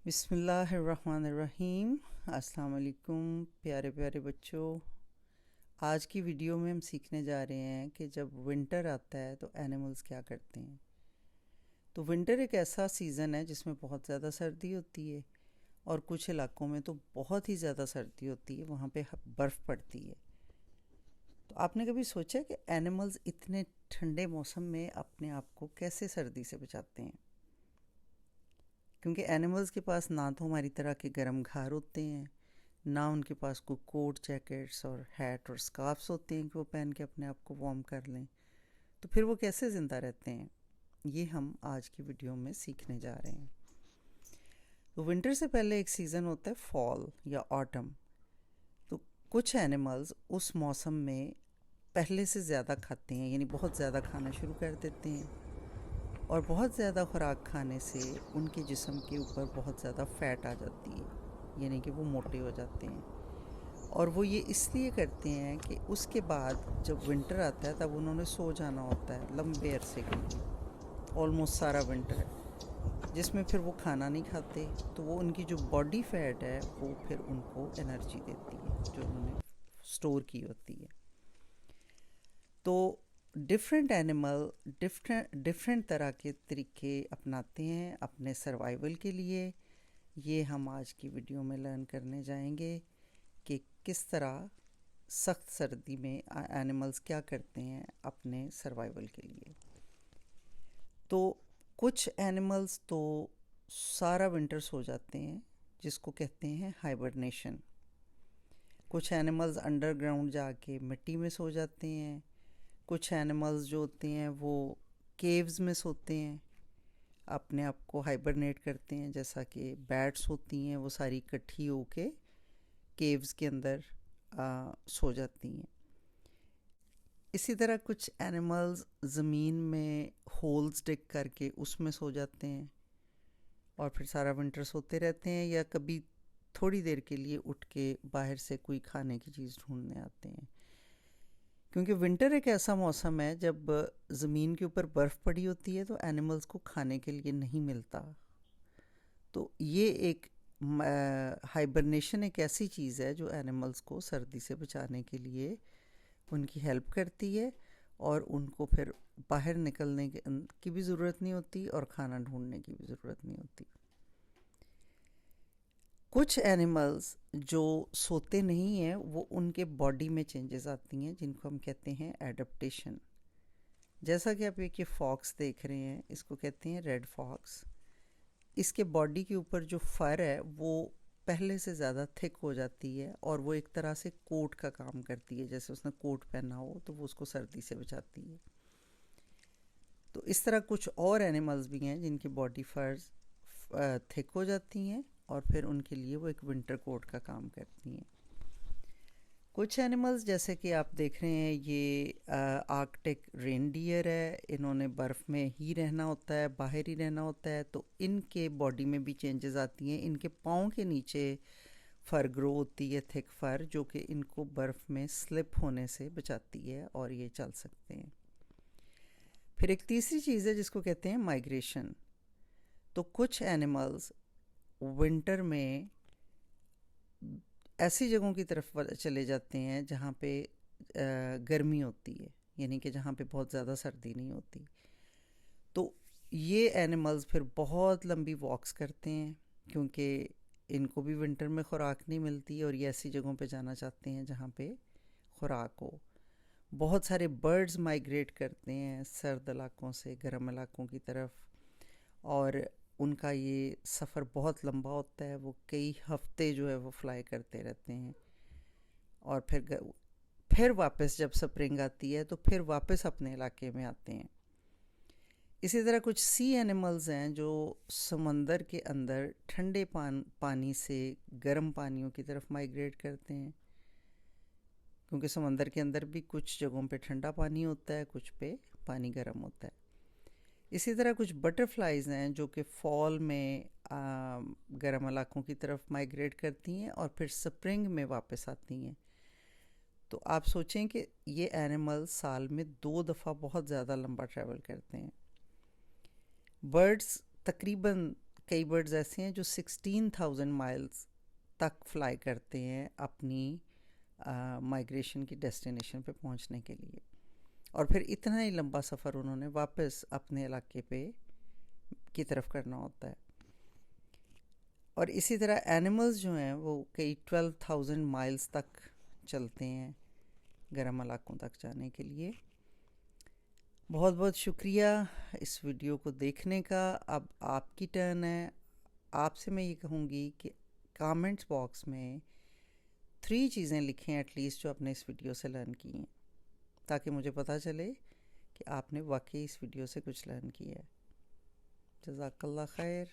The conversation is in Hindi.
बिस्मिल्लाहिर्रहमानिर्रहीम। अस्सलाम वालेकुम प्यारे प्यारे बच्चों। आज की वीडियो में हम सीखने जा रहे हैं कि जब विंटर आता है तो एनिमल्स क्या करते हैं। तो विंटर एक ऐसा सीज़न है जिसमें बहुत ज़्यादा सर्दी होती है और कुछ इलाकों में तो बहुत ही ज़्यादा सर्दी होती है, वहाँ पे बर्फ़ पड़ती है। तो आपने कभी सोचा कि एनिमल्स इतने ठंडे मौसम में अपने आप को कैसे सर्दी से बचाते हैं? क्योंकि एनिमल्स के पास ना तो हमारी तरह के गर्म घर होते हैं, ना उनके पास कोई कोट जैकेट्स और हैट और स्कार्फ्स होते हैं कि वो पहन के अपने आप को वार्म कर लें। तो फिर वो कैसे ज़िंदा रहते हैं, ये हम आज की वीडियो में सीखने जा रहे हैं। तो विंटर से पहले एक सीज़न होता है फॉल या ऑटम। तो कुछ एनिमल्स उस मौसम में पहले से ज़्यादा खाते हैं, यानी बहुत ज़्यादा खाना शुरू कर देते हैं। और बहुत ज़्यादा खुराक खाने से उनके जिस्म के ऊपर बहुत ज़्यादा फ़ैट आ जाती है, यानी कि वो मोटे हो जाते हैं। और वो ये इसलिए करते हैं कि उसके बाद जब विंटर आता है तब उन्होंने सो जाना होता है लंबे अरसे के लिए, ऑलमोस्ट सारा विंटर, जिसमें फिर वो खाना नहीं खाते। तो वो उनकी जो बॉडी फैट है वो फिर उनको एनर्जी देती है जो उन्होंने स्टोर की होती है। तो डिफरेंट एनिमल डिफरेंट तरह के तरीके अपनाते हैं अपने सर्वाइवल के लिए। ये हम आज की वीडियो में लर्न करने जाएंगे कि किस तरह सख्त सर्दी में एनिमल्स क्या करते हैं अपने सर्वाइवल के लिए। तो कुछ एनिमल्स तो सारा विंटर सो जाते हैं, जिसको कहते हैं हाइबरनेशन। कुछ एनिमल्स अंडरग्राउंड जाके मिट्टी में सो जाते हैं। कुछ एनिमल्स जो होते हैं वो केव्स में सोते हैं, अपने आप को हाइबरनेट करते हैं। जैसा कि बैट्स होती हैं वो सारी इकट्ठी होके केव्स के अंदर सो जाती हैं। इसी तरह कुछ एनिमल्स ज़मीन में होल्स डिग करके उसमें सो जाते हैं और फिर सारा विंटर सोते रहते हैं, या कभी थोड़ी देर के लिए उठ के बाहर से कोई खाने की चीज़ ढूंढने आते हैं। क्योंकि विंटर एक ऐसा मौसम है जब ज़मीन के ऊपर बर्फ़ पड़ी होती है तो एनिमल्स को खाने के लिए नहीं मिलता। तो ये एक हाइबरनेशन एक ऐसी चीज़ है जो एनिमल्स को सर्दी से बचाने के लिए उनकी हेल्प करती है, और उनको फिर बाहर निकलने की भी ज़रूरत नहीं होती और खाना ढूंढने की भी ज़रूरत नहीं होती। कुछ एनिमल्स जो सोते नहीं हैं वो उनके बॉडी में चेंजेस आती हैं जिनको हम कहते हैं एडप्टेशन। जैसा कि आप एक ये फॉक्स देख रहे हैं, इसको कहते हैं रेड फॉक्स। इसके बॉडी के ऊपर जो फर है वो पहले से ज़्यादा थिक हो जाती है और वो एक तरह से कोट का काम करती है। जैसे उसने कोट पहना हो तो वो उसको सर्दी से बचाती है। तो इस तरह कुछ और एनिमल्स भी हैं जिनकी बॉडी फर्स थिक हो जाती हैं और फिर उनके लिए वो एक विंटर कोट का काम करती हैं। कुछ एनिमल्स जैसे कि आप देख रहे हैं, ये आर्कटिक रेनडियर है। इन्होंने बर्फ़ में ही रहना होता है, बाहर ही रहना होता है। तो इनके बॉडी में भी चेंजेस आती हैं। इनके पाँव के नीचे फर ग्रो होती है, थिक फर, जो कि इनको बर्फ़ में स्लिप होने से बचाती है और ये चल सकते हैं। फिर एक तीसरी चीज़ है जिसको कहते हैं माइग्रेशन। तो कुछ एनिमल्स विंटर में ऐसी जगहों की तरफ चले जाते हैं जहाँ पे गर्मी होती है, यानी कि जहाँ पे बहुत ज़्यादा सर्दी नहीं होती। तो ये एनिमल्स फिर बहुत लंबी वॉक्स करते हैं क्योंकि इनको भी विंटर में खुराक नहीं मिलती और ये ऐसी जगहों पे जाना चाहते हैं जहाँ पे खुराक हो। बहुत सारे बर्ड्स माइग्रेट करते हैं सर्द इलाकों से गर्म इलाकों की तरफ, और उनका ये सफ़र बहुत लंबा होता है। वो कई हफ्ते जो है वो फ्लाई करते रहते हैं और फिर वापस जब स्प्रिंग आती है तो फिर वापस अपने इलाके में आते हैं। इसी तरह कुछ सी एनिमल्स हैं जो समंदर के अंदर ठंडे पानी से गर्म पानियों की तरफ माइग्रेट करते हैं, क्योंकि समंदर के अंदर भी कुछ जगहों पे ठंडा पानी होता है, कुछ पे पानी गर्म होता है। इसी तरह कुछ बटरफ्लाइज़ हैं जो कि फॉल में गर्म इलाकों की तरफ माइग्रेट करती हैं और फिर स्प्रिंग में वापस आती हैं। तो आप सोचें कि ये एनिमल साल में 2 दफ़ा बहुत ज़्यादा लंबा ट्रैवल करते हैं। बर्ड्स तकरीबन कई बर्ड्स ऐसे हैं जो 16,000 माइल्स तक फ्लाई करते हैं अपनी माइग्रेशन की डेस्टिनेशन पे पहुंचने के लिए, और फिर इतना ही लंबा सफ़र उन्होंने वापस अपने इलाके पे की तरफ करना होता है। और इसी तरह एनिमल्स जो हैं वो कई 12,000 माइल्स तक चलते हैं गर्म इलाकों तक जाने के लिए। बहुत बहुत शुक्रिया इस वीडियो को देखने का। अब आपकी टर्न है। आपसे मैं ये कहूँगी कि कमेंट्स बॉक्स में 3 चीज़ें लिखें एटलीस्ट जो आपने इस वीडियो से लर्न की हैं, ताकि मुझे पता चले कि आपने वाकई इस वीडियो से कुछ लर्न किया है। जज़ाकल्लाह खैर।